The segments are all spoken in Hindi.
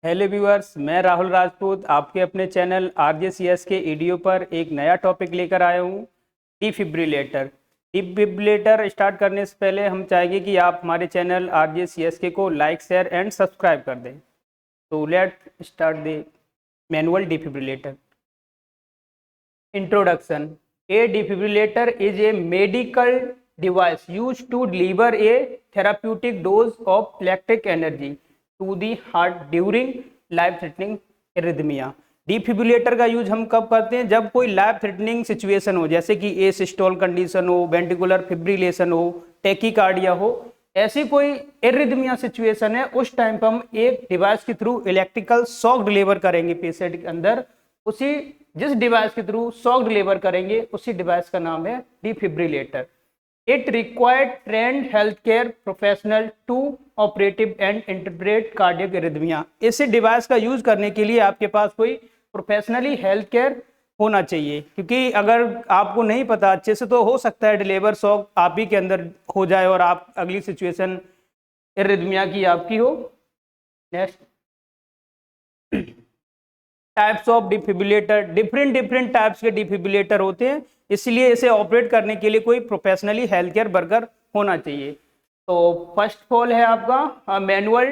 हेलो व्यूअर्स, मैं राहुल राजपूत आपके अपने चैनल RJCS के ईडियो पर एक नया टॉपिक लेकर आया हूँ। डिफिब्रिलेटर। डिफिब्रिलेटर स्टार्ट करने से पहले हम चाहेंगे कि आप हमारे चैनल RJCS के को लाइक शेयर एंड सब्सक्राइब कर दें। तो let start the manual defibrillator. Introduction. A defibrillator is a medical device used to deliver a therapeutic dose of electric energy to the heart during life threatening arrhythmia। Defibrillator का यूज हम कब करते हैं? जब कोई लाइफ थ्रेटनिंग सिचुएशन हो, जैसे कि एसिस्टोल कंडीशन हो, वेंटिकुलर फिब्रिलेशन हो, टेकिकार्डिया हो, ऐसी कोई एरिथमिया सिचुएशन है, उस टाइम पर हम एक डिवाइस के थ्रू इलेक्ट्रिकल शॉक डिलीवर करेंगे पेशेंट के अंदर। उसी जिस डिवाइस के थ्रू शॉक डिलीवर करेंगे उसी डिवाइस का नाम है defibrillator. It required trained healthcare professional to operative and interpret cardiac arrhythmia। इस डिवाइस का यूज करने के लिए आपके पास कोई प्रोफेशनली हेल्थ केयर होना चाहिए, क्योंकि अगर आपको नहीं पता अच्छे से तो हो सकता है डिलीवर शॉक आप ही के अंदर हो जाए और आप अगली सिचुएशन एरिथमिया की आपकी हो। Next, types of defibrillator. Different types के डिफिब्रिलेटर होते हैं, इसलिए इसे ऑपरेट करने के लिए कोई प्रोफेशनली हेल्थ केयर वर्कर होना चाहिए। तो फर्स्ट फॉल है आपका manual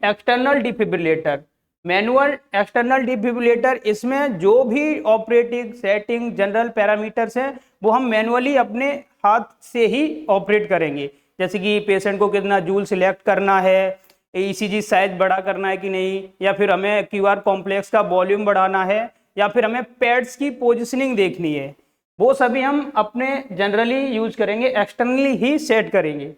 external defibrillator. Manual external defibrillator, इसमें जो भी ऑपरेटिंग सेटिंग जनरल पैरामीटर्स हैं वो हम मैनुअली अपने हाथ से ही ऑपरेट करेंगे। जैसे कि पेशेंट को कितना जूल सिलेक्ट करना है, ECG साइज बड़ा करना है कि नहीं, या फिर हमें QR कॉम्प्लेक्स का वॉल्यूम बढ़ाना है, या फिर हमें पैड्स की पोजिशनिंग देखनी है, वो सभी हम अपने जनरली यूज करेंगे, एक्सटर्नली ही सेट करेंगे।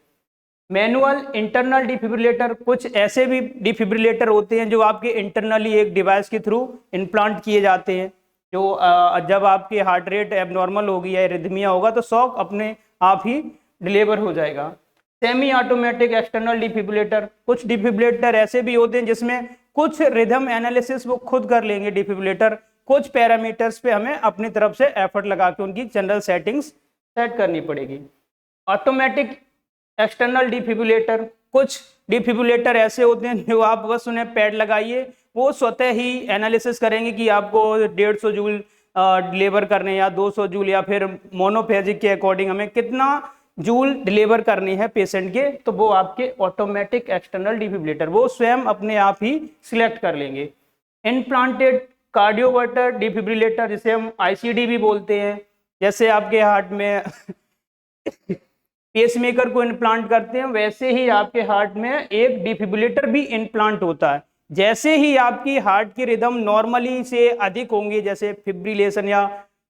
मैनुअल इंटरनल डिफिब्रिलेटर, कुछ ऐसे भी डिफिब्रिलेटर होते हैं जो आपके इंटरनली एक डिवाइस के थ्रू इम्प्लांट किए जाते हैं, जो जब आपके हार्ट रेट एबनॉर्मल होगी या एरिथमिया होगा तो शॉक अपने आप ही डिलीवर हो जाएगा। सेमी ऑटोमेटिक एक्सटर्नल डिफिब्रिलेटर, कुछ डिफिब्रिलेटर ऐसे भी होते हैं जिसमें कुछ रिदम एनालिसिस वो खुद कर लेंगे डिफिब्रिलेटर, कुछ पैरामीटर्स पे हमें अपनी तरफ से एफर्ट लगा के उनकी जनरल सेटिंग्स सेट करनी पड़ेगी। ऑटोमेटिक एक्सटर्नल डिफिब्रिलेटर, कुछ डिफिब्रिलेटर ऐसे होते हैं जो आप बस उन्हें पैड लगाइए, वो स्वतः ही एनालिसिस करेंगे कि आपको 150 जूल डिलीवर करने या 200 जूल या फिर मोनोफेजिक के अकॉर्डिंग हमें कितना जूल डिलीवर करनी है पेशेंट के, तो वो आपके ऑटोमेटिक एक्सटर्नल डिफिब्रिलेटर वो स्वयं अपने आप ही सिलेक्ट कर लेंगे। इम्प्लांटेड कार्डियोवर्टर डिफिब्रिलेटर, जिसे हम ICD भी बोलते हैं, जैसे आपके हार्ट में पेसमेकर को इम्प्लांट करते हैं वैसे ही आपके हार्ट में एक डिफिब्रिलेटर भी इम्प्लांट होता है। जैसे ही आपकी हार्ट की रिदम नॉर्मली से अधिक होंगे, जैसे फिब्रिलेशन या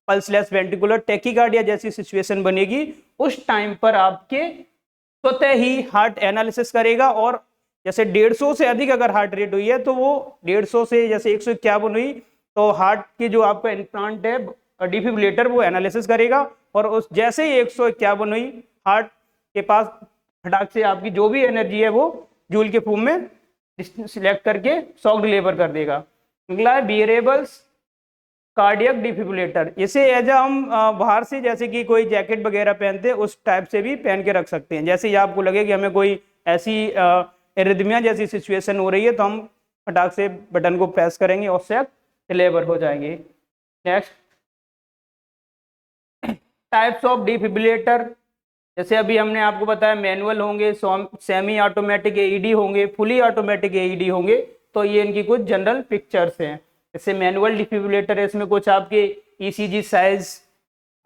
पल्सलेस वेंट्रिकुलर टेकिकार्डिया जैसी सिचुएशन बनेगी, उस टाइम पर आपके स्वतः ही हार्ट एनालिसिस करेगा, और जैसे 150 से अधिक अगर हार्ट रेट हुई है तो वो 150 से जैसे 151 हुई तो हार्ट की जो आपका इम्प्लांट है डिफिब्रिलेटर वो एनालिसिस करेगा, और उस जैसे ही 151 हुई हार्ट के पास फटाक से आपकी जो भी एनर्जी है वो जूल के फॉर्म में सिलेक्ट करके शॉक डिलीवर कर देगा। अगला वेरिएबल्स कार्डियक डिफिब्रिलेटर, इसे एज हम बाहर से जैसे कि कोई जैकेट वगैरह पहनते हैं उस टाइप से भी पहन के रख सकते हैं। जैसे ही आपको लगे कि हमें कोई ऐसी एरिथमिया जैसी सिचुएशन हो रही है तो हम फटाक से बटन को प्रेस करेंगे और शॉक डिलीवर हो जाएंगे। नेक्स्ट, टाइप्स ऑफ डिफिब्रिलेटर, जैसे अभी हमने आपको बताया मैनुअल होंगे, सेमी ऑटोमेटिक AED होंगे, फुली ऑटोमेटिक AED होंगे, तो ये इनकी कुछ जनरल पिक्चर्स हैं। जैसे मैनुअल डिफिब्रिलेटर है, इसमें कुछ आपके ECG साइज,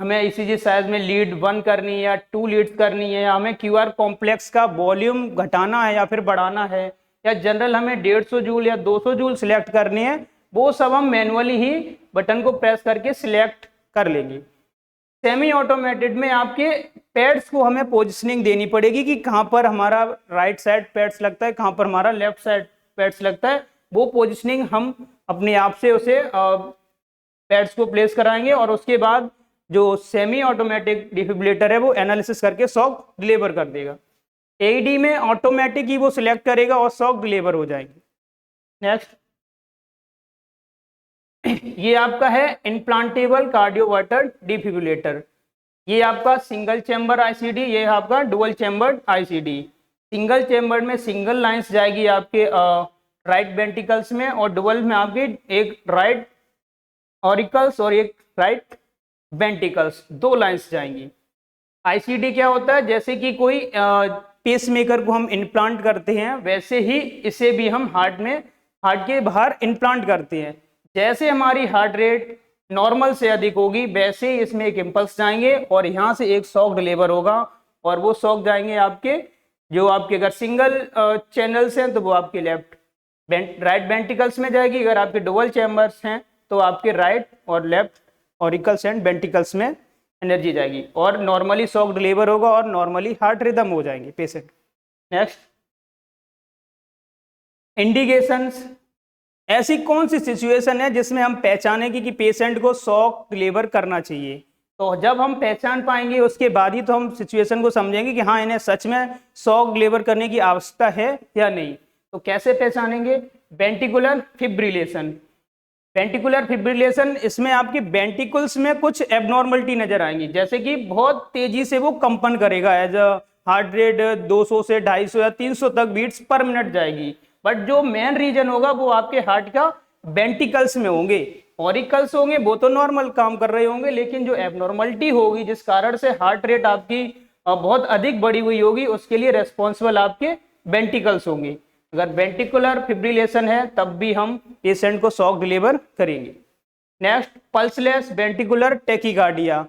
हमें ECG साइज में लीड 1 करनी है या 2 लीड्स करनी है, या हमें QR कॉम्प्लेक्स का वॉल्यूम घटाना है या फिर बढ़ाना है, या जनरल हमें 150 जूल या 200 जूल सिलेक्ट करनी है, वो सब हम मैनुअली ही बटन को प्रेस करके सिलेक्ट कर लेंगे। सेमी ऑटोमेटेड में आपके पैड्स को हमें पोजिशनिंग देनी पड़ेगी कि कहाँ पर हमारा राइट साइड पैड्स लगता है, कहाँ पर हमारा लेफ्ट साइड पैड्स लगता है, वो पोजिशनिंग हम अपने आप से उसे पैड्स को प्लेस कराएंगे, और उसके बाद जो सेमी ऑटोमेटिक डिफिब्रिलेटर है वो एनालिसिस करके शॉक डिलीवर कर देगा। AED में ऑटोमेटिक ही वो सिलेक्ट करेगा और शॉक डिलीवर हो जाएगी। नेक्स्ट, ये आपका है इम्प्लांटेबल कार्डियोवर्टर डिफिब्रिलेटर, ये आपका सिंगल चैम्बर ICD, ये आपका dual chamber ICD। Single chamber में सिंगल लाइंस जाएगी आपके राइट वेंट्रिकल्स में, और डुअल में आपकी एक राइट ऑरिकल्स और एक राइट वेंट्रिकल्स, 2 लाइंस जाएंगी। आईसीडी क्या होता है, जैसे कि कोई पेस मेकर को हम इम्प्लांट करते हैं, वैसे ही इसे भी हम हार्ट के बाहर इम्प्लांट करते हैं। जैसे हमारी हार्ट रेट नॉर्मल से अधिक होगी, वैसे ही इसमें एक इम्पल्स जाएंगे और यहाँ से एक शॉक डिलीवर होगा, और वो शॉक जाएंगे आपके, जो आपके अगर सिंगल चैनल्स हैं तो वो आपके राइट वेंट्रिकल्स में जाएगी, अगर आपके डुअल चैम्बर्स हैं तो आपके राइट और लेफ्ट ऑरिकल्स एंड वेंट्रिकल्स में एनर्जी जाएगी, और नॉर्मली शॉक डिलीवर होगा और नॉर्मली हार्ट रिदम हो जाएंगे पेशेंट। Next, indications. ऐसी कौन सी सिचुएशन है जिसमें हम पहचानेंगे कि पेशेंट को शॉक डिलीवर करना चाहिए? तो जब हम पहचान पाएंगे उसके बाद ही तो हम सिचुएशन को समझेंगे कि हाँ, इन्हें सच में शॉक डिलीवर करने की आवश्यकता है या नहीं। तो कैसे पहचानेंगे? Ventricular fibrillation. वेंट्रिकुलर फिब्रिलेशन, इसमें आपकी वेंट्रिकल्स में कुछ एबनॉर्मलिटी नजर आएंगी, जैसे कि बहुत तेजी से वो कंपन करेगा, एज अ हार्ट रेट 200 से 250 या 300 तक बीट्स पर मिनट जाएगी। बट जो मेन रीजन होगा वो आपके हार्ट का वेंट्रिकल्स में होंगे। ऑरिकल्स होंगे वो तो नॉर्मल काम कर रहे होंगे, लेकिन जो एबनॉर्मलिटी होगी जिस कारण से हार्ट रेट आपकी बहुत अधिक बढ़ी हुई होगी, उसके लिए रेस्पॉन्सिबल आपके वेंट्रिकल्स होंगे। अगर वेंट्रिकुलर फिब्रिलेशन है तब भी हम पेशेंट को शॉक डिलीवर करेंगे। Next, pulseless ventricular tachycardia.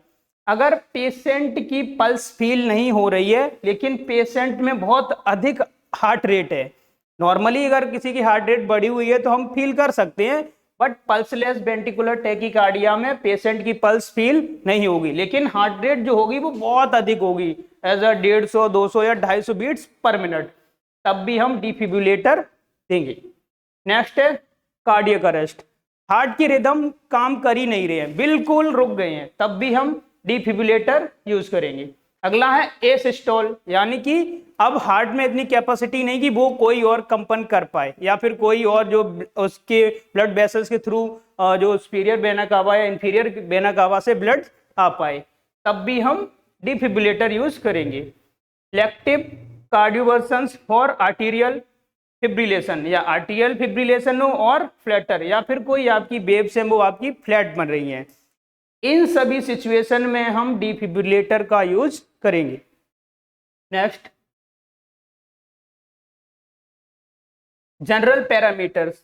अगर पेशेंट की पल्स फील नहीं हो रही है लेकिन पेशेंट में बहुत अधिक हार्ट रेट है, नॉर्मली अगर किसी की हार्ट रेट बढ़ी हुई है तो हम फील कर सकते हैं, बट पल्सलेस वेंट्रिकुलर टैकीकार्डिया में पेशेंट की पल्स फील नहीं होगी, लेकिन हार्ट रेट जो होगी वो बहुत अधिक होगी, एज अ 150, 200 या 250 बीट्स पर मिनट, तब भी हम डिफिब्रिलेटर देंगे। नेक्स्ट है कार्डियक अरेस्ट। हार्ट की रिदम काम कर ही नहीं रहे हैं, बिल्कुल रुक गए हैं, तब भी हम डिफिब्रिलेटर यूज करेंगे। अगला है एसिस्टोल, यानी कि अब हार्ट में इतनी कैपेसिटी नहीं कि वो कोई और कंपन कर पाए, या फिर कोई और जो उसके ब्लड वेसल्स के थ्रू जो सुपीरियर वेना कावा या इंफीरियर वेना कावा से ब्लड आ पाए, तब भी हम डिफिब्रिलेटर यूज करेंगे। इलेक्टिव कार्डियोवर्सन्स फॉर आर्टीरियल फिब्रिलेशन, या आर्टीरियल फिब्रिलेशन हो और फ्लैटर, या फिर कोई आपकी वेव्स है वो आपकी फ्लैट बन रही हैं, इन सभी सिचुएशन में हम डिफिब्रिलेटर का यूज करेंगे। Next, general parameters.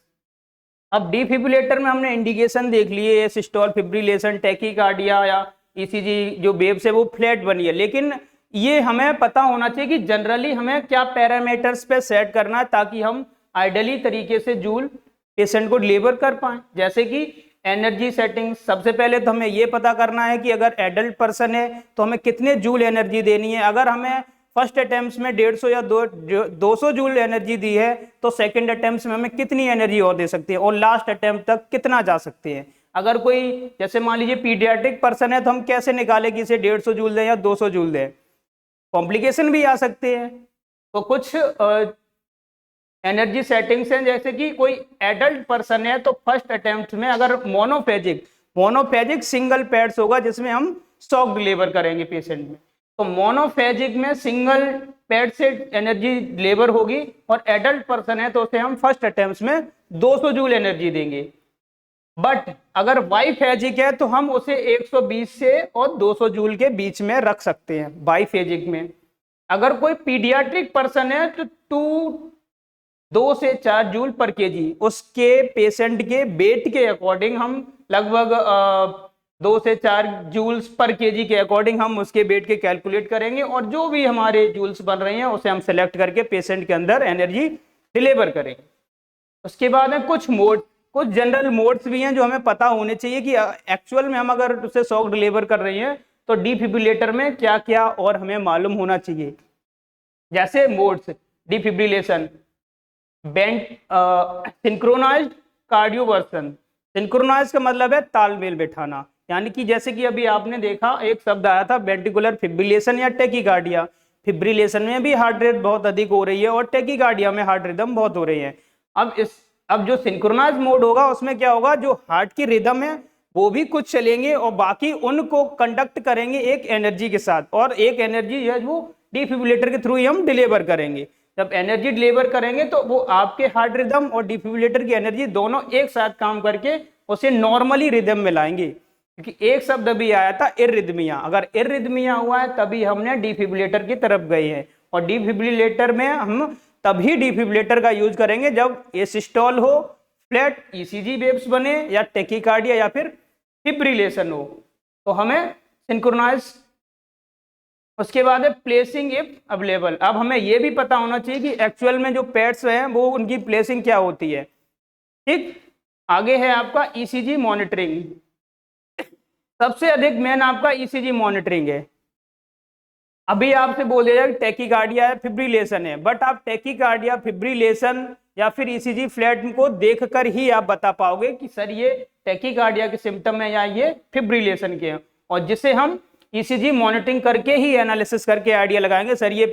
अब डिफिब्रिलेटर में हमने इंडिकेशन देख लिए, सिस्टोल, फिब्रिलेशन, टैकीकार्डिया या ईसीजी जो वेव्स है वो फ्लैट बनी है, लेकिन ये हमें पता होना चाहिए कि जनरली हमें क्या पैरामीटर्स पे सेट करना है ताकि हम आइडियली तरीके से जूल पेशेंट को डिलीवर कर पाएं। जैसे कि एनर्जी सेटिंग, सबसे पहले तो हमें ये पता करना है कि अगर एडल्ट पर्सन है तो हमें कितने जूल एनर्जी देनी है। अगर हमें फर्स्ट अटेम्प्ट में 150 या 200 जूल एनर्जी दी है तो सेकंड अटेम्प्ट में हमें कितनी एनर्जी और दे सकते हैं, और लास्ट अटेम्प्ट तक कितना जा सकते हैं। अगर कोई जैसे मान लीजिए पीडियाट्रिक पर्सन है तो हम कैसे निकालें कि इसे 150 जूल दें या 200 जूल दें, कॉम्प्लिकेशन भी आ सकते हैं। तो कुछ एनर्जी सेटिंग्स हैं, जैसे कि कोई एडल्ट पर्सन है तो फर्स्ट अटेम्प्ट में अगर मोनोफेजिक सिंगल पैड्स होगा जिसमें हम शॉक डिलीवर करेंगे पेशेंट में, तो मोनोफेजिक में सिंगल पैड से एनर्जी डिलीवर होगी, और एडल्ट पर्सन है तो उसे हम फर्स्ट अटेम्प्ट में 200 जूल एनर्जी देंगे। बट अगर बाईफेजिक है तो हम उसे 120 से और 200 जूल के बीच में रख सकते हैं बाईफेजिक में। अगर कोई पीडियाट्रिक पर्सन है तो 2 से 4 जूल पर केजी, उसके पेशेंट के वेट के अकॉर्डिंग हम लगभग 2 से 4 जूल्स पर केजी के अकॉर्डिंग हम उसके वेट के कैलकुलेट करेंगे, और जो भी हमारे जूल्स बन रहे हैं उसे हम सेलेक्ट करके पेशेंट के अंदर एनर्जी डिलीवर करेंगे। उसके बाद में कुछ जनरल मोड्स भी हैं जो हमें पता होने चाहिए कि एक्चुअल में हम अगर उसे शॉक डिलीवर कर रहे हैं तो डिफिब्रिलेटर में क्या क्या और हमें मालूम होना चाहिए। जैसे मोड्स डिफिब्रिलेशन, सिंक्रोनाइज्ड कार्डियोवर्सन। सिंक्रोनाइज का मतलब है तालमेल बैठाना, यानी कि जैसे कि अभी आपने देखा एक शब्द आया था वेंट्रिकुलर फिब्रिलेशन या टैकीकार्डिया। फिब्रिलेशन में भी हार्ट रेट बहुत अधिक हो रही है और टैकीकार्डिया में हार्ट रिदम बहुत हो रही है। अब जो सिंक्रोनाइज मोड होगा उसमें क्या होगा, जो हार्ट की रिदम है वो भी कुछ चलेंगे और बाकी उनको कंडक्ट करेंगे एक एनर्जी के साथ, और एक एनर्जी है वो डिफिब्रिलेटर के थ्रू ही हम डिलीवर करेंगे। जब एनर्जी डिलीवर करेंगे तो वो आपके हार्ट रिदम और डिफिब्रिलेटर की एनर्जी दोनों एक साथ काम करके उसे नॉर्मली रिदम में लाएंगे। क्योंकि एक शब्द अभी आया था इर्रिदमिया, अगर इर्रिदमिया हुआ है तभी हमने डिफिब्रिलेटर की तरफ गए हैं। और डिफिब्रिलेटर में हम तभी डिफिब्रिलेटर का यूज करेंगे जब एसिस्टोल हो, फ्लैट ईसीजी वेव्स बने, या टेकिकार्डिया या फिर फिब्रिलेशन हो, तो हमें सिंक्रोनाइज। उसके बाद है प्लेसिंग इफ अवेलेबल। अब हमें यह भी पता होना चाहिए कि एक्चुअल में जो पैड्स हैं वो उनकी प्लेसिंग क्या होती है। ठीक, आगे है आपका ईसीजी मॉनिटरिंग। सबसे अधिक मेन आपका ईसीजी मॉनिटरिंग है। अभी आपसे बोल दिया जाए टैकीकार्डिया है, फिब्रिलेशन है, बट आप टैकीकार्डिया, फिब्रिलेशन या फिर ईसीजी फ्लैट को देखकर ही आप बता पाओगे कि सर ये टैकीकार्डिया के सिम्टम है या ये फिब्रिलेशन के हैं। और जिसे हम ईसीजी मॉनिटरिंग करके ही एनालिसिस करके आइडिया लगाएंगे सर ये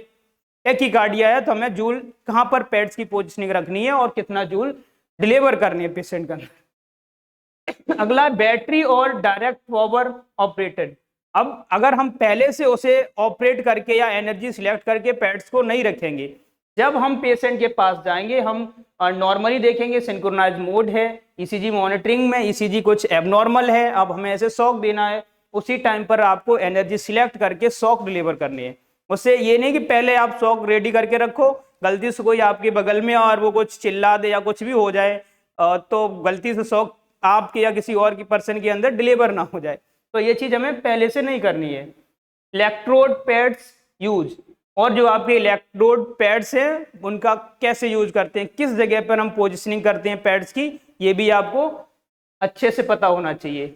टैकीकार्डिया है तो हमें जूल कहाँ पर पैड्स की पोजिशनिंग रखनी है और कितना जूल डिलीवर करनी है पेशेंट का। अगला बैटरी और डायरेक्ट पावर ऑपरेटेड। अब अगर हम पहले से उसे ऑपरेट करके या एनर्जी सिलेक्ट करके पैड्स को नहीं रखेंगे, जब हम पेशेंट के पास जाएंगे हम नॉर्मली देखेंगे सिंक्रोनाइज मोड है, ईसीजी मॉनिटरिंग में ईसीजी कुछ एबनॉर्मल है, अब हमें ऐसे शॉक देना है, उसी टाइम पर आपको एनर्जी सिलेक्ट करके शॉक डिलीवर करनी है। उससे ये नहीं कि पहले आप शॉक रेडी करके रखो, गलती से कोई आपके बगल में और वो कुछ चिल्ला दे या कुछ भी हो जाए तो गलती से शॉक आपके या किसी और की पर्सन के अंदर डिलीवर ना हो जाए, तो ये चीज हमें पहले से नहीं करनी है। इलेक्ट्रोड पैड्स यूज, और जो आपके इलेक्ट्रोड पैड्स हैं उनका कैसे यूज करते हैं, किस जगह पर हम पोजिशनिंग करते हैं पैड्स की, ये भी आपको अच्छे से पता होना चाहिए।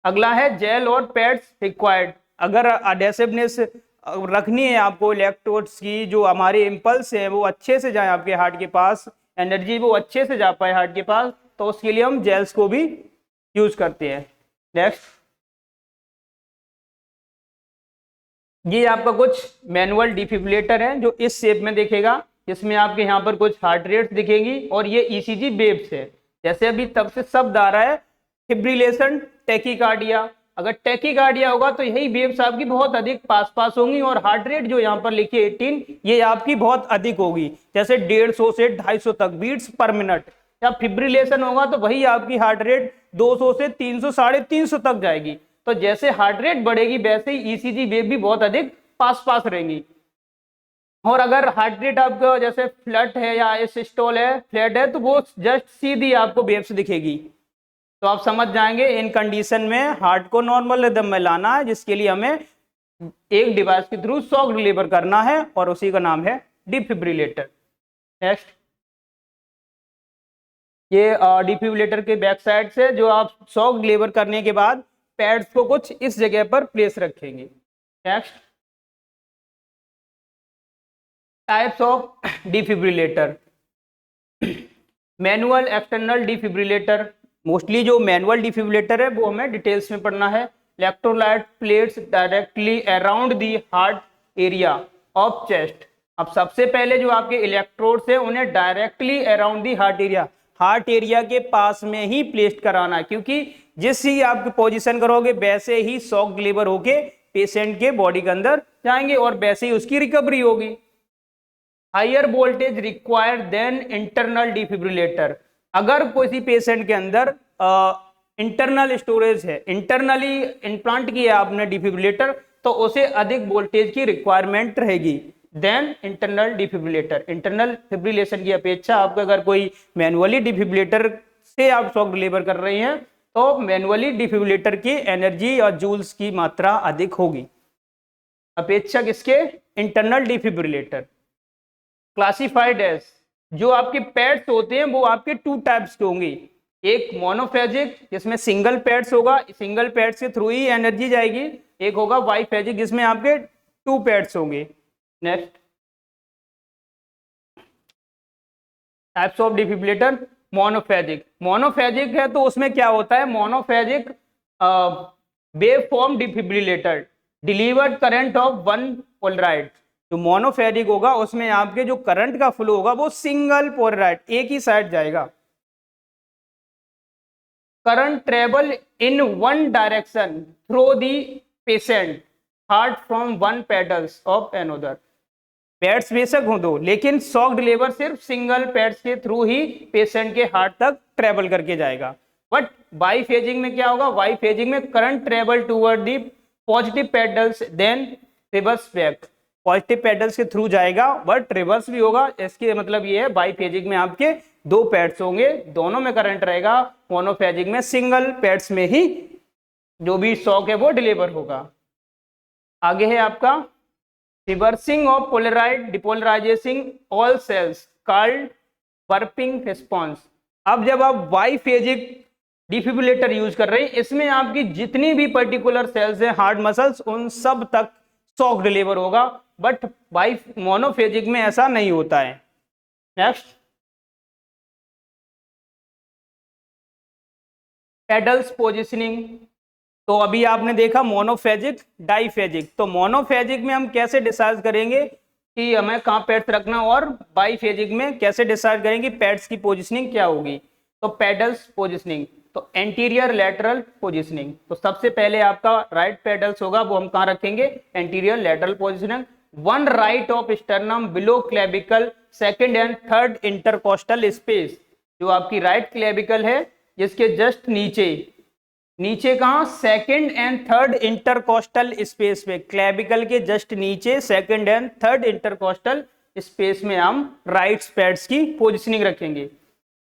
अगला है जेल और पैड्स रिक्वायर्ड। अगर अडेसिवनेस रखनी है आपको इलेक्ट्रोड्स की, जो हमारे इम्पल्स है वो अच्छे से जाए आपके हार्ट के पास, एनर्जी वो अच्छे से जा पाए हार्ट के पास, तो उसके लिए हम जेल्स को भी यूज करते हैं। नेक्स्ट, ये आपका कुछ मैनुअल डिफिब्रिलेटर है जो इस शेप में दिखेगा, जिसमें आपके यहाँ पर कुछ हार्ट रेट्स दिखेंगी और ये ईसीजी वेव्स है। जैसे अभी तब से शब्द आ रहा है फिब्रिलेशन, टैकीकार्डिया, अगर टैकीकार्डिया होगा तो यही वेव्स आपकी बहुत अधिक पास होंगी और हार्ट रेट जो यहाँ पर लिखी है 18, ये आपकी बहुत अधिक होगी, जैसे 150 से 250 तक बीट्स पर मिनट। या फिब्रिलेशन होगा तो वही आपकी हार्ट रेट 200 से 300, 350 तक जाएगी। तो जैसे हार्ट रेट बढ़ेगी वैसे ही ईसीजी वेव भी बहुत अधिक पास रहेंगी। और अगर हार्ट रेट आपका जैसे फ्लैट है या सिस्टोल है, फ्लैट है, तो वो जस्ट सीधी आपको वेव्स दिखेगी। तो आप समझ जाएंगे इन कंडीशन में हार्ट को नॉर्मल रिदम में लाना है, जिसके लिए हमें एक डिवाइस के थ्रू शॉक डिलीवर करना है और उसी का नाम है डिफिब्रिलेटर। नेक्स्ट, ये डिफिब्रिलेटर के बैक साइड से जो आप शॉक डिलीवर करने के बाद पैड्स को कुछ इस जगह पर प्लेस रखेंगे। Next, types of defibrillator. Manual, external defibrillator. Mostly जो मैनुअल डिफिब्रिलेटर है वो हमें डिटेल्स में पढ़ना है। Electrolyte plates directly around the heart area of chest. अब सबसे पहले जो आपके इलेक्ट्रोड्स है उन्हें directly around the heart area के पास में ही प्लेस कराना है, क्योंकि जिस ही आप पोजीशन करोगे वैसे ही शॉक डिलीवर होके पेशेंट के बॉडी के अंदर जाएंगे और वैसे ही उसकी रिकवरी होगी। Higher voltage required than internal defibrillator. अगर किसी पेशेंट के अंदर इंटरनल स्टोरेज है, इंटरनली इम्प्लांट किया आपने डिफिब्रिलेटर, तो उसे अधिक वोल्टेज की रिक्वायरमेंट रहेगी than internal defibrillator. Internal fibrillation की अपेक्षा आपका अगर कोई मैनुअली डिफिब्रिलेटर से आप शॉक डिलीवर कर रहे हैं तो मैनुअली डिफिब्रिलेटर की एनर्जी और जूल्स की मात्रा अधिक होगी अपेक्षा किसके, इंटरनल डिफिब्रिलेटर। क्लासिफाइड एज, जो आपके पैड्स होते हैं वो आपके 2 टाइप्स के होंगे, एक मोनोफेजिक जिसमें सिंगल पैड्स होगा, सिंगल पैड्स के थ्रू ही एनर्जी जाएगी, एक होगा बाइफेजिक जिसमें आपके 2 पैड्स होंगे। Next, types of defibrillator. Monophasic है तो उसमें क्या होता है, monophasic wave form defibrillator delivered current of 1 Polaroid. जो मोनोफेजिक होगा उसमें आपके जो करंट का फ्लो होगा वो सिंगल पोलराइड, एक ही साइड जाएगा। Current travel in 1 direction through the patient heart from 1 paddles of another. Pads बेशक हो दो, लेकिन शॉक डिलीवर सिर्फ सिंगल पैड्स के थ्रू ही पेशेंट के हार्ट तक ट्रेवल करके जाएगा। बट बाई फेजिंग में क्या होगा, बाई फेजिंग में current travel toward the positive paddles then reverse back, positive paddles के थ्रू जाएगा बट रिवर्स भी होगा। इसके मतलब ये है बाई फेजिंग में आपके दो पैड्स होंगे, दोनों में करंट रहेगा, मोनोफेजिक में सिंगल पैड्स में ही जो भी शॉक है वो डिलीवर होगा। आगे है आपका reversing of polarised depolarisation all cells called burping response. अब जब आप बाई फेजिक डिफिब्रिलेटर यूज कर रहे हैं, इसमें आपकी जितनी भी पर्टिकुलर सेल्स हैं हार्ट मसल्स उन सब तक शॉक डिलीवर होगा, बट बाई मोनोफेजिक में ऐसा नहीं होता है। Next pedals positioning. तो अभी आपने देखा मोनोफेजिक डाईफेजिक, तो मोनोफेजिक में हम कैसे डिसाइड करेंगे कि हमें कहाँ पैड्स रखना, और बाईफेजिक में कैसे डिसाइड करेंगे पैड्स की पोजिशनिंग क्या होगी। तो पेडल्स पोजिशनिंग, तो एंटीरियर लेटरल पोजिशनिंग, तो सबसे पहले आपका राइट पेडल्स होगा, वो हम कहाँ रखेंगे, anterior lateral positioning. One right of sternum below clavicle second and third intercostal space, जो आपकी राइट क्लेविकल है जिसके जस्ट नीचे, नीचे कहाँ, second and third intercostal space में, क्लेविकल के जस्ट नीचे second and third intercostal space में हम राइट पैड्स की पोजिशनिंग रखेंगे।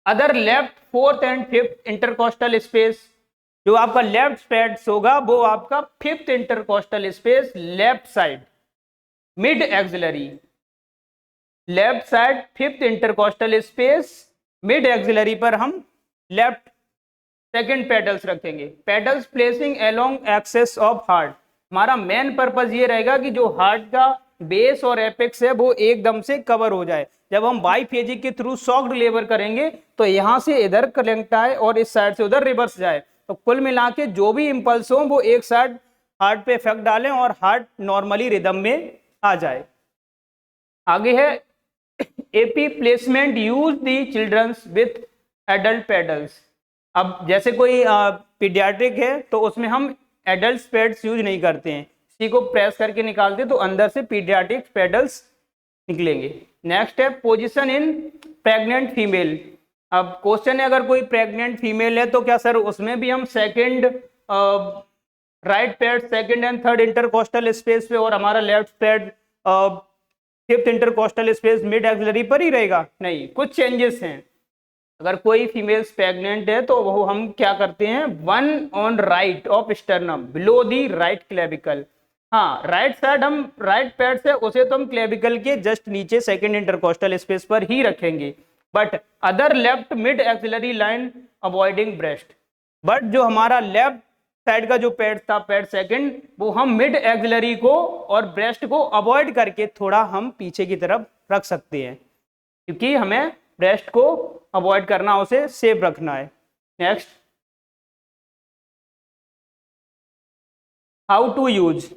Other left fourth and fifth intercostal space, जो आपका लेफ्ट पैड्स होगा वो आपका fifth intercostal space left side mid axillary, left side fifth intercostal space mid axillary पर हम लेफ्ट सेकंड पेडल्स रखेंगे। Paddles placing along axis of heart, हमारा मेन पर्पस ये रहेगा कि जो हार्ट का बेस और एपेक्स है वो एकदम से कवर हो जाए। जब हम बाईफेजिक के थ्रू शॉक डिलीवर करेंगे तो यहां से इधर करंट आए और इस साइड से उधर रिवर्स जाए, तो कुल मिला के जो भी इंपल्स हो वो एक साइड हार्ट पे इफेक्ट डालें और हार्ट नॉर्मली रिदम में आ जाए। आगे है AP placement use the children's with adult paddles. अब जैसे कोई पीडियाट्रिक है तो उसमें हम एडल्ट पैड्स यूज नहीं करते हैं, इसी को प्रेस करके निकालते तो अंदर से पीडियाट्रिक पेडल्स निकलेंगे। नेक्स्ट है पोजीशन इन प्रेग्नेंट फीमेल। अब क्वेश्चन है अगर कोई प्रेग्नेंट फीमेल है तो क्या सर उसमें भी हम second right pad second and third intercostal space पे और हमारा left pad fifth intercostal space mid axillary पर ही रहेगा? नहीं, कुछ चेंजेस हैं। अगर कोई फीमेल्स प्रेग्नेंट है तो वो हम क्या करते हैं, one on right of sternum below the right clavicle. हाँ, राइट साइड हम राइट पैड से उसे तो हम क्लेविकल के जस्ट नीचे सेकंड इंटरकोस्टल स्पेस पर ही रखेंगे, but other left mid axillary line avoiding breast. But जो हमारा लेफ्ट साइड का जो पैड था पैड सेकंड, वो हम मिड एक्सिलरी को और ब्रेस्ट को अवॉइड करके थोड़ा हम पीछे की तरफ रख सकते हैं, क्योंकि हमें ब्रेस्ट को अवॉइड करना, उसे सेफ रखना है। Next, how to use.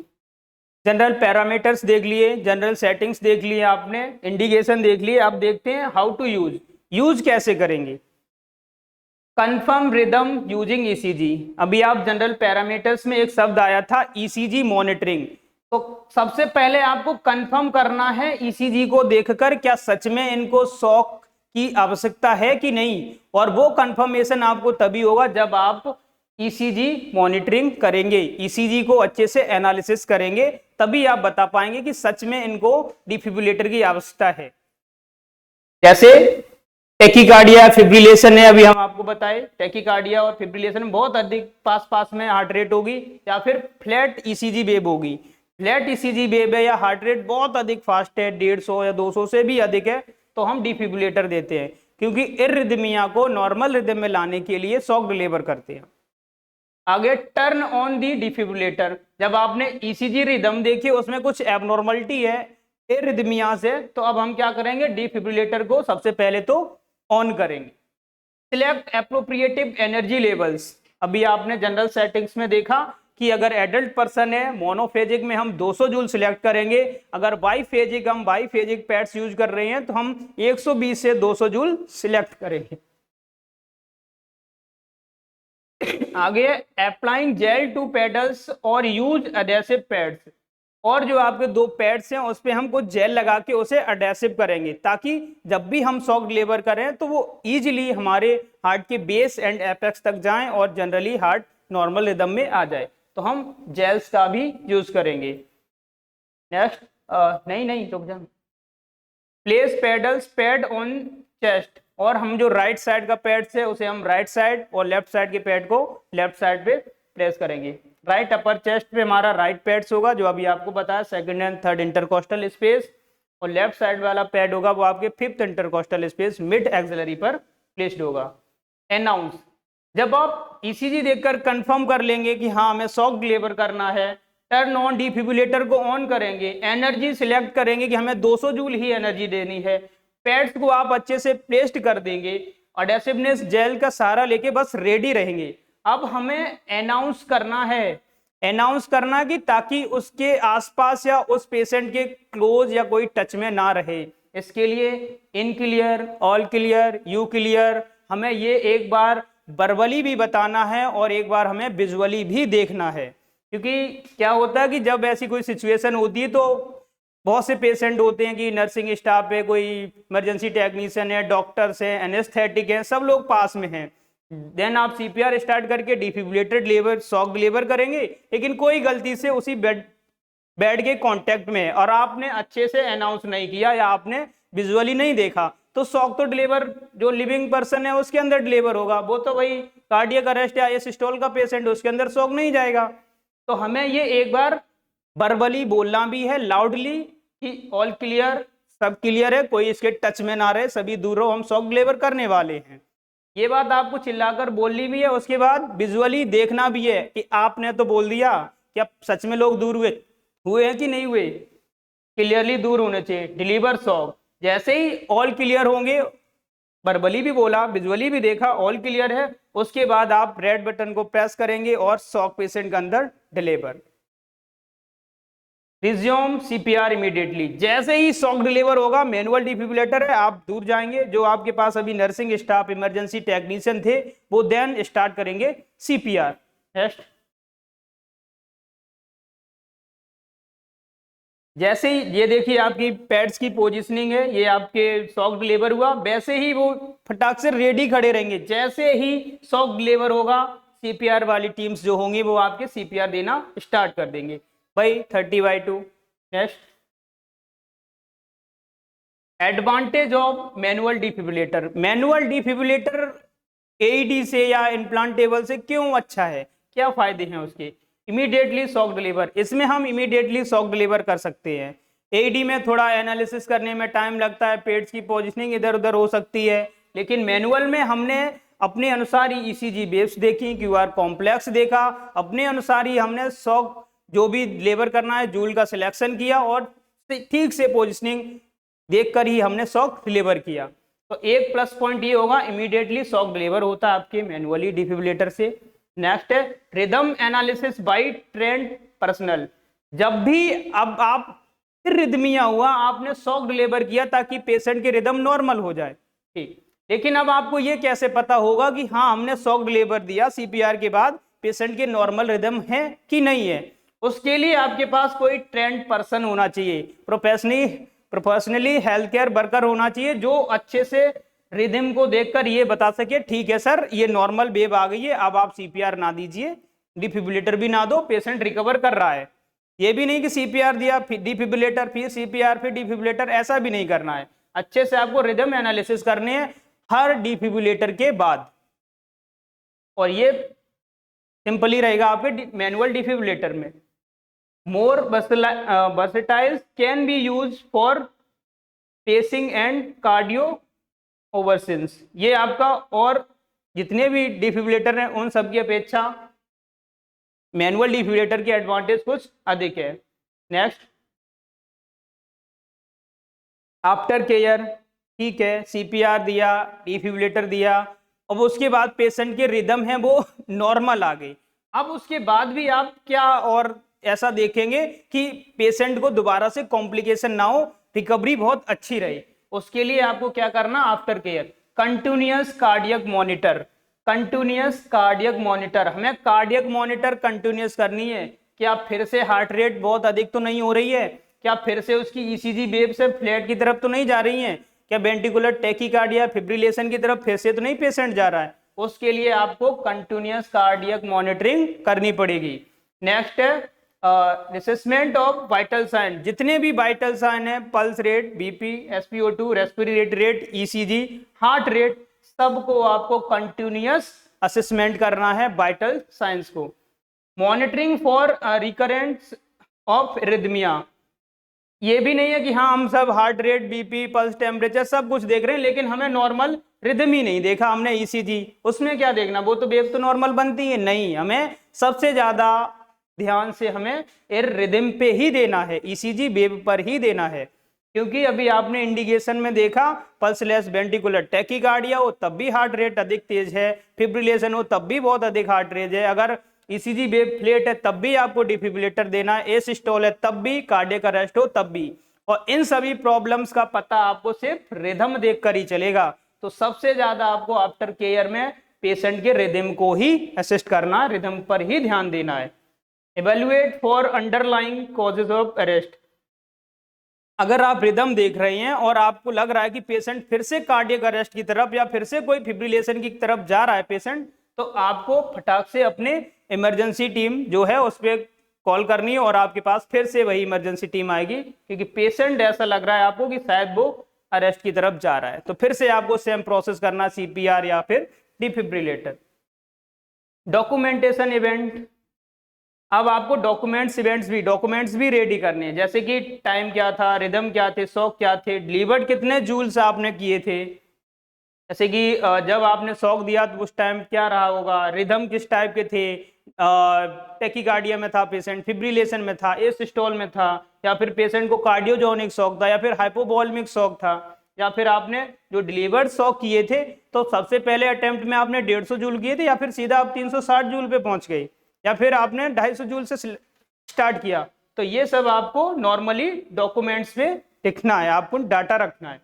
General parameters देख लिए, जनरल सेटिंग्स देख लिए आपने, इंडिकेशन देख लिए, अब देखते हैं हाउ टू यूज। यूज कैसे करेंगे? Confirm rhythm using ECG. अभी आप जनरल पैरामीटर्स में एक शब्द आया था ईसीजी मॉनिटरिंग, तो सबसे पहले आपको कंफर्म करना है ईसीजी को देखकर क्या सच में इनको शॉक की आवश्यकता है कि नहीं, और वो कंफर्मेशन आपको तभी होगा जब आप ईसीजी मॉनिटरिंग करेंगे, ईसीजी को अच्छे से एनालिसिस करेंगे, तभी आप बता पाएंगे कि सच में इनको डिफिब्रिलेटर की आवश्यकता है। जैसे टैकीकार्डिया फिब्रिलेशन है, अभी हम आपको बताए टैकीकार्डिया और फिब्रिलेशन में बहुत अधिक पास पास में हार्ट रेट होगी, या फिर फ्लैट ईसीजी वेव होगी। फ्लैट ईसीजी वेव है या हार्ट रेट बहुत अधिक फास्ट है, 150 या 200 से भी अधिक है, तो हम डिफिब्रिलेटर देते हैं, क्योंकि इर्रिदमिया को नॉर्मल रिदम में लाने के लिए शॉक डिलीवर करते हैं। आगे टर्न ऑन दी डिफिब्रिलेटर। जब आपने ईसीजी रिदम देखी उसमें कुछ एबनॉर्मलिटी है इर्रिदमिया से, तो अब हम क्या करेंगे, डिफिब्रिलेटर को सबसे पहले तो ऑन करेंगे। Select appropriate energy levels. अभी आपने जनरल सेटिंग्स में देखा कि अगर एडल्ट पर्सन है मोनोफेजिक में हम 200 जूल सिलेक्ट करेंगे, अगर बाईफेजिक हम बाईफेजिक पैड्स यूज कर रहे हैं तो हम 120 से 200 जूल सिलेक्ट करेंगे। आगे अप्लाइंग जेल टू पेडल्स और यूज एडेसिव पैड्स। और जो आपके दो पैड्स हैं उस पे हम कुछ जेल लगा के उसे अडेसिव करेंगे, ताकि जब भी हम शॉक डिलीवर करें तो वो इजीली हमारे हार्ट के बेस एंड एपेक्स तक जाएं और जनरली हार्ट नॉर्मल रिदम में आ जाए। तो हम जेल्स का भी यूज करेंगे। नेक्स्ट, नहीं नहीं रुक जा। Place pedals pad on chest, और हम जो राइट साइड का पैड है उसे हम राइट साइड और लेफ्ट साइड के पैड को लेफ्ट साइड पे प्लेस करेंगे। राइट अपर चेस्ट पे हमारा राइट पैड्स होगा जो अभी आपको बताया, second and third intercostal space, और लेफ्ट साइड वाला पैड होगा वो आपके fifth intercostal space mid axillary पर प्लेस्ड होगा। अनाउंस, जब आप ईसीजी देखकर कंफर्म कर लेंगे कि हाँ हमें शॉक डिलीवर करना है, टर्न ऑन डिफिब्रिलेटर को ऑन करेंगे, एनर्जी सिलेक्ट करेंगे कि हमें 200 जूल ही एनर्जी देनी है, पैड्स को आप अच्छे से प्लेस्ड कर देंगे, एडेसिवनेस जेल का सहारा लेके बस रेडी रहेंगे। अब हमें अनाउंस करना है, अनाउंस करना कि ताकि उसके आसपास या उस पेशेंट के क्लोज या कोई टच में ना रहे। इसके लिए in clear, all clear, you clear, हमें ये एक बार वर्बली भी बताना है और एक बार हमें विजुअली भी देखना है। क्योंकि क्या होता है कि जब ऐसी कोई सिचुएशन होती है तो बहुत से पेशेंट होते हैं कि नर्सिंग स्टाफ है, कोई इमरजेंसी टेक्नीशियन है, डॉक्टर्स हैं, एनेस्थेटिक हैं, सब लोग पास में हैं। देन आप सीपीआर स्टार्ट करके डिफिब्रिलेटर डिलीवर, शॉक डिलीवर करेंगे, लेकिन कोई गलती से उसी बेड के कांटेक्ट में है और आपने अच्छे से अनाउंस नहीं किया या आपने विजुअली नहीं देखा, तो शॉक तो डिलीवर जो लिविंग पर्सन है उसके अंदर डिलीवर होगा, वो तो वही कार्डियक अरेस्ट या सिस्टोल का पेशेंट उसके अंदर शॉक नहीं जाएगा। तो हमें ये एक बार वर्बली बोलना भी है लाउडली कि ऑल क्लियर, सब क्लियर है, कोई इसके टच में ना रहे, सभी दूर रहो, हम शॉक डिलीवर करने वाले हैं। ये बात आपको चिल्लाकर बोलनी भी है, उसके बाद विजुअली देखना भी है कि आपने तो बोल दिया, क्या सच में लोग दूर हुए हैं कि नहीं हुए, क्लियरली दूर होने चाहिए, डिलीवर शॉक। जैसे ही ऑल क्लियर होंगे, वर्बली भी बोला, विजुअली भी देखा, ऑल क्लियर है, उसके बाद आप रेड बटन को प्रेस करेंगे और शॉक पेशेंट के अंदर डिलीवर। रिज्यूम सीपीआर इमीडिएटली, जैसे ही शॉक डिलीवर होगा, मैनुअल डिफिब्रिलेटर है, आप दूर जाएंगे, जो आपके पास अभी नर्सिंग स्टाफ, इमरजेंसी टेक्नीशियन थे वो देन स्टार्ट करेंगे सीपीआर। नेक्स्ट, जैसे ही ये देखिए आपकी पैड्स की पोजीशनिंग है, ये आपके शॉक डिलीवर हुआ, वैसे ही वो फटाक से रेडी खड़े रहेंगे। जैसे ही शॉक डिलीवर होगा, सीपीआर वाली टीम्स जो होंगी वो आपके सीपीआर देना स्टार्ट कर देंगे भाई 30/2। Next, advantage of manual defibrillator, manual defibrillator AED से या इम्प्लांटेबल से क्यों अच्छा है, क्या फायदे हैं उसके। इमीडिएटली शॉक डिलीवर, इसमें हम इमीडिएटली शॉक डिलीवर कर सकते हैं। एईडी में थोड़ा एनालिसिस करने में टाइम लगता है, पेड्स की पोजीशनिंग इधर उधर हो सकती है, लेकिन मैनुअल में हमने अपने अनुसार ही ईसीजी वेव्स देखी, क्यूआर कॉम्प्लेक्स देखा, अपने अनुसार ही हमने शॉक जो भी डिलीवर करना है जूल का सिलेक्शन किया और ठीक से पोजीशनिंग देखकर ही हमने शॉक डिलीवर किया। तो एक प्लस पॉइंट ये होगा, इमीडिएटली शॉक डिलीवर होता है आपके मैनुअली डिफिब्रिलेटर से। नेक्स्ट है rhythm analysis bye trend personal, जब भी अब आप रिदमिया हुआ, आपने शॉक डिलीवर किया ताकि पेशेंट की रिदम नॉर्मल हो जाए, ठीक, लेकिन अब आपको ये कैसे पता होगा कि हाँ हमने शॉक डिलीवर दिया सीपीआर के बाद पेशेंट के नॉर्मल रिदम है कि नहीं है। उसके लिए आपके पास कोई ट्रेंड पर्सन होना चाहिए, प्रोफेशनली हेल्थ केयर वर्कर होना चाहिए, जो अच्छे से रिदम को देखकर ये बता सके ठीक है सर ये नॉर्मल वेव आ गई है, अब आप सीपीआर ना दीजिए, डिफिब्रिलेटर भी ना दो, पेशेंट रिकवर कर रहा है। ये भी नहीं कि सीपीआर दिया फिर डिफिब्रिलेटर फिर सीपीआर फिर डिफिब्रिलेटर, ऐसा भी नहीं करना है। अच्छे से आपको रिदम एनालिसिस करने हैं हर डिफिब्रिलेटर के बाद, और ये सिंपली रहेगा आपके मैनुअल डिफिब्रिलेटर में। मोर versatile can be used for pacing and cardio oversense, ये आपका और जितने भी डिफिब्रिलेटर हैं उन सब की अपेक्षा मैनुअल डिफिब्रिलेटर की एडवांटेज कुछ अधिक है। नेक्स्ट, आफ्टर केयर, ठीक है सीपीआर दिया, डिफिब्रिलेटर दिया, अब उसके बाद पेशेंट के रिदम है वो नॉर्मल आ गई, अब उसके बाद भी आप क्या और ऐसा देखेंगे कि पेशेंट को दोबारा से कॉम्प्लिकेशन ना हो, रिकवरी बहुत अच्छी रहे। उसके लिए आपको क्या करना, after care continuous cardiac monitor, continuous cardiac monitor, हमें कार्डियक मॉनिटर कंटिन्यूअस करनी है। क्या फिर से हार्ट रेट बहुत अधिक तो नहीं हो रही है, क्या फिर से उसकी ईसीजी वेव से फ्लैट की तरफ तो नहीं जा रही है, क्या वेंट्रिकुलर टैकीकार्डिया फिब्रिलेशन की तरफ फिर से तो नहीं पेशेंट जा रहा है, उसके लिए आपको कंटिन्यूअस कार्डियक मॉनिटरिंग करनी पड़ेगी। नेक्स्ट है असेसमेंट ऑफ वाइटल साइन, जितने भी वाइटल साइन है, pulse rate, BP, SpO2, respiratory rate, ECG, heart rate, सबको आपको कंटिन्यूअस असेसमेंट करना है वाइटल साइंस को। मॉनिटरिंग फॉर रिकरेंस ऑफ रिदमिया, ये भी नहीं है कि हाँ हम सब heart rate, BP, pulse, temperature सब कुछ देख रहे हैं लेकिन हमें नॉर्मल रिदम ही नहीं देखा हमने ईसीजी, उसमें क्या देखना, वो तो वेव तो नॉर्मल बनती है, नहीं, हमें सबसे ज्यादा ध्यान से हमें रिदम पे ही देना है, ईसीजी वेव पर ही देना है। क्योंकि अभी आपने इंडिकेशन में देखा पल्सलेस वेंट्रिकुलर टैकीकार्डिया हो तब भी हार्ट रेट अधिक तेज है, फिब्रिलेशन हो तब भी बहुत अधिक हार्ट रेट है, अगर ईसीजी वेव फ्लेट है तब भी आपको डिफिब्रिलेटर देना है, एसिस्टोल है तब भी, कार्डियक अरेस्ट हो तब भी, और इन सभी प्रॉब्लम्स का पता आपको सिर्फ रिदम देखकर ही चलेगा। तो सबसे ज्यादा आपको आफ्टर केयर में पेशेंट के रिदम को ही असिस्ट करना, रिदम पर ही ध्यान देना है। Evaluate for underlying causes of arrest, अगर आप रिदम देख रहे हैं और आपको लग रहा है कि पेशेंट फिर से कार्डियक अरेस्ट की तरफ या फिर से कोई फिब्रिलेशन की तरफ जा रहा है पेशेंट, तो आपको फटाक से अपने इमरजेंसी टीम जो है उस पर कॉल करनी है और आपके पास फिर से वही इमरजेंसी टीम आएगी, क्योंकि पेशेंट ऐसा लग रहा है आपको कि शायद वो अरेस्ट की तरफ जा रहा है, तो फिर से आपको सेम प्रोसेस करना, सीपीआर या फिर डिफिब्रिलेटर। डॉक्यूमेंटेशन इवेंट, अब आपको डॉक्यूमेंट्स भी रेडी करने हैं, जैसे कि टाइम क्या था, रिदम क्या थे, शॉक क्या थे, डिलीवर्ड कितने जूल्स आपने किए थे, जैसे कि जब आपने शॉक दिया तो उस टाइम क्या रहा होगा, रिदम किस टाइप के थे, टैकीकार्डिया में था पेशेंट, फिब्रिलेशन में था, एसिस्टोल में था, या फिर पेशेंट को कार्डियोजोनिक शॉक था, या फिर हाइपोवॉल्मिक शॉक था, या फिर आपने जो डिलीवर्ड शॉक किए थे तो सबसे पहले अटेम्प्ट में आपने 150 जूल किए थे या फिर सीधा आप 360 जूल पे पहुंच गए, या फिर आपने 250 जूल से स्टार्ट किया, तो ये सब आपको नॉर्मली डॉक्यूमेंट्स में लिखना है, आपको डाटा रखना है।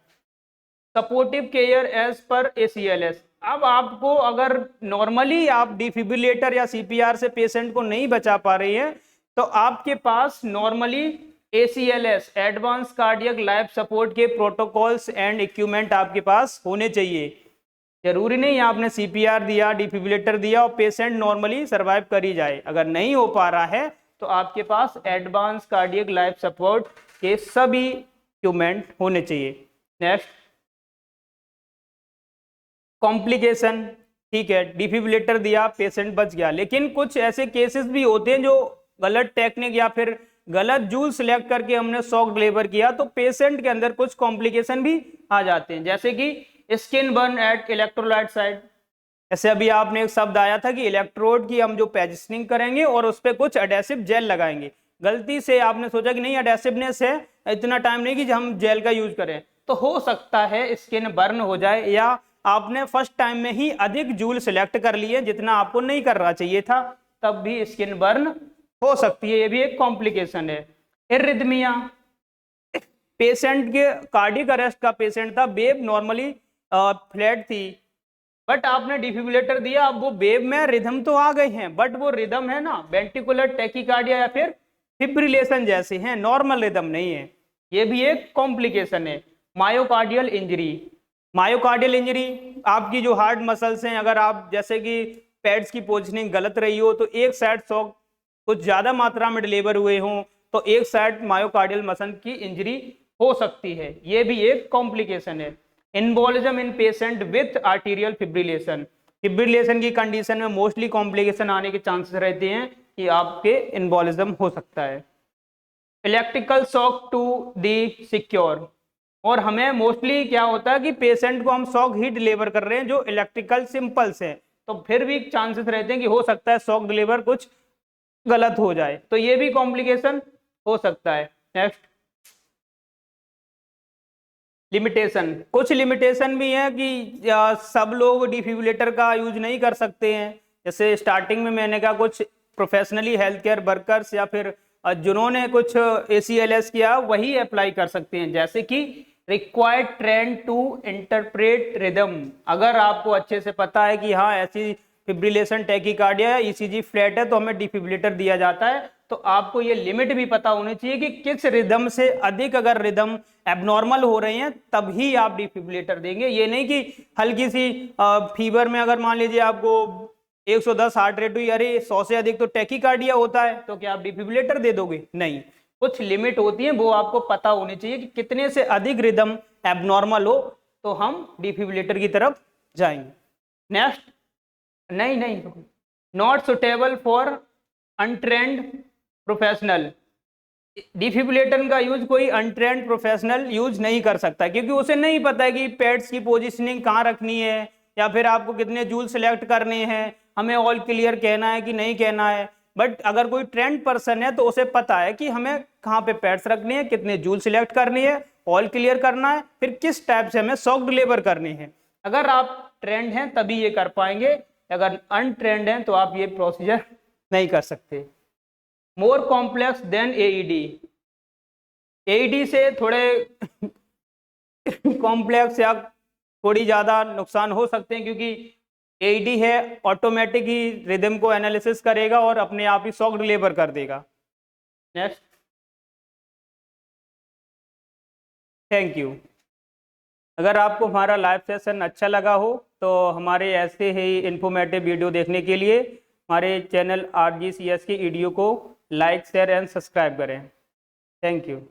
Supportive care as per ACLS, अब आपको अगर नॉर्मली आप डिफिब्रिलेटर या सीपीआर से पेशेंट को नहीं बचा पा रही है तो आपके पास normally ACLS advanced cardiac life support के प्रोटोकॉल्स एंड इक्विपमेंट आपके पास होने चाहिए। जरूरी नहीं आपने सीपीआर दिया, डिफिब्रिलेटर दिया और पेशेंट नॉर्मली सर्वाइव कर ही जाए, अगर नहीं हो पा रहा है तो आपके पास एडवांस कार्डियक लाइफ सपोर्ट के सभी इक्विपमेंट होने चाहिए। नेक्स्ट, कॉम्प्लिकेशन, ठीक है डिफिब्रिलेटर दिया पेशेंट बच गया, लेकिन कुछ ऐसे केसेस भी होते हैं जो गलत टेक्निक या फिर गलत जूल सिलेक्ट करके हमने शॉक डिलीवर किया तो पेशेंट के अंदर कुछ कॉम्प्लिकेशन भी आ जाते हैं, जैसे कि skin burn at electrolyte site. ऐसे अभी आपने एक शब्द आया था कि इलेक्ट्रोड की हम जो पोजिशनिंग करेंगे और उस पर कुछ एडेसिव जेल लगाएंगे, गलती से आपने सोचा कि नहीं एडेसिवनेस है, इतना टाइम नहीं कि हम जेल का यूज करें, तो हो सकता है स्किन बर्न हो जाए, या आपने फर्स्ट टाइम में ही अधिक जूल सिलेक्ट कर लिए जितना आपको नहीं करना चाहिए था, तब भी स्किन बर्न हो सकती है, ये भी एक कॉम्प्लिकेशन है। इरिथमिया, पेशेंट के कार्डियक अरेस्ट का पेशेंट था, वेव नॉर्मली फ्लैट थी बट आपने डिफिब्रिलेटर दिया, अब वो वेव में रिदम तो आ गए हैं बट वो रिदम है ना वेंट्रिकुलर टैकीकार्डिया या फिर फिब्रिलेशन जैसे हैं, नॉर्मल रिदम नहीं है, ये भी एक कॉम्प्लिकेशन है। मायोकार्डियल इंजरी, मायोकार्डियल इंजरी आपकी जो हार्ट मसल्स हैं, अगर आप जैसे कि पैड्स की पोजीशनिंग गलत रही हो तो एक साइड शॉक कुछ ज्यादा मात्रा में डिलीवर हुए हों तो एक साइड मायोकार्डियल मसल की इंजरी हो सकती है, ये भी एक कॉम्प्लिकेशन है। Embolism in patient with arterial fibrillation, fibrillation की कंडीशन में मोस्टली कॉम्प्लिकेशन आने के चांसेस रहते हैं कि आपके इम्बोलिज्म हो सकता है। Electrical shock to the secure, और हमें मोस्टली क्या होता है कि पेशेंट को हम शॉक ही डिलीवर कर रहे हैं जो इलेक्ट्रिकल सिंपल्स है, तो फिर भी चांसेस रहते हैं कि हो सकता है शॉक डिलीवर कुछ गलत हो जाए, तो ये भी कॉम्प्लिकेशन हो सकता है। नेक्स्ट, लिमिटेशन, कुछ लिमिटेशन भी है कि सब लोग डिफिब्रिलेटर का यूज नहीं कर सकते हैं, जैसे स्टार्टिंग में मैंने कहा कुछ प्रोफेशनली हेल्थ केयर वर्कर्स या फिर जिन्होंने कुछ ACLS किया वही अप्लाई कर सकते हैं, जैसे कि required train to interpret rhythm, अगर आपको अच्छे से पता है कि हाँ ऐसी फिब्रिलेशन टैकीकार्डिया या ECG फ्लैट है तो हमें डिफिब्रिलेटर दिया जाता है, तो आपको ये लिमिट भी पता होनी चाहिए कि किस रिदम से अधिक अगर रिदम एबनॉर्मल हो रहे हैं तभी आप डिफिब्रिलेटर देंगे। ये नहीं कि हल्की सी फीवर में अगर मान लीजिए आपको 110 हार्ट रेट हुई, अरे 100 से अधिक तो टैकीकार्डिया होता है, तो क्या आप डिफिब्रिलेटर दे दोगे? नहीं, कुछ लिमिट होती है, वो आपको पता होनी चाहिए कि कितने से अधिक रिदम एबनॉर्मल हो तो हम डिफिब्रिलेटर की तरफ जाएंगे। नेक्स्ट, नहीं नहीं, not suitable for untrained professional. Defibrillator का यूज कोई अनट्रेंड प्रोफेशनल यूज नहीं कर सकता, क्योंकि उसे नहीं पता है कि पैड्स की पोजीशनिंग कहाँ रखनी है, या फिर आपको कितने जूल सिलेक्ट करने हैं, हमें ऑल क्लियर कहना है कि नहीं कहना है। बट अगर कोई ट्रेंड पर्सन है तो उसे पता है कि हमें कहाँ पे पैड्स रखने हैं, कितने जूल सिलेक्ट करनी है, ऑल क्लियर करना है, फिर किस टाइप से हमें शॉक डिलीवर करनी है। अगर आप ट्रेंड हैं तभी ये कर पाएंगे, अगर अनट्रेंड हैं तो आप ये प्रोसीजर नहीं कर सकते। More complex than AED. AED से थोड़े कॉम्प्लेक्स या थोड़ी ज़्यादा नुकसान हो सकते हैं, क्योंकि एईडी है ऑटोमेटिक ही रिदम को एनालिसिस करेगा और अपने आप ही शॉक डिलीवर कर देगा। Next, thank you. अगर आपको हमारा लाइव सेशन अच्छा लगा हो तो हमारे ऐसे ही इन्फॉर्मेटिव वीडियो देखने के लिए हमारे चैनल RGCS की वीडियो को लाइक, शेयर एंड सब्सक्राइब करें। Thank you.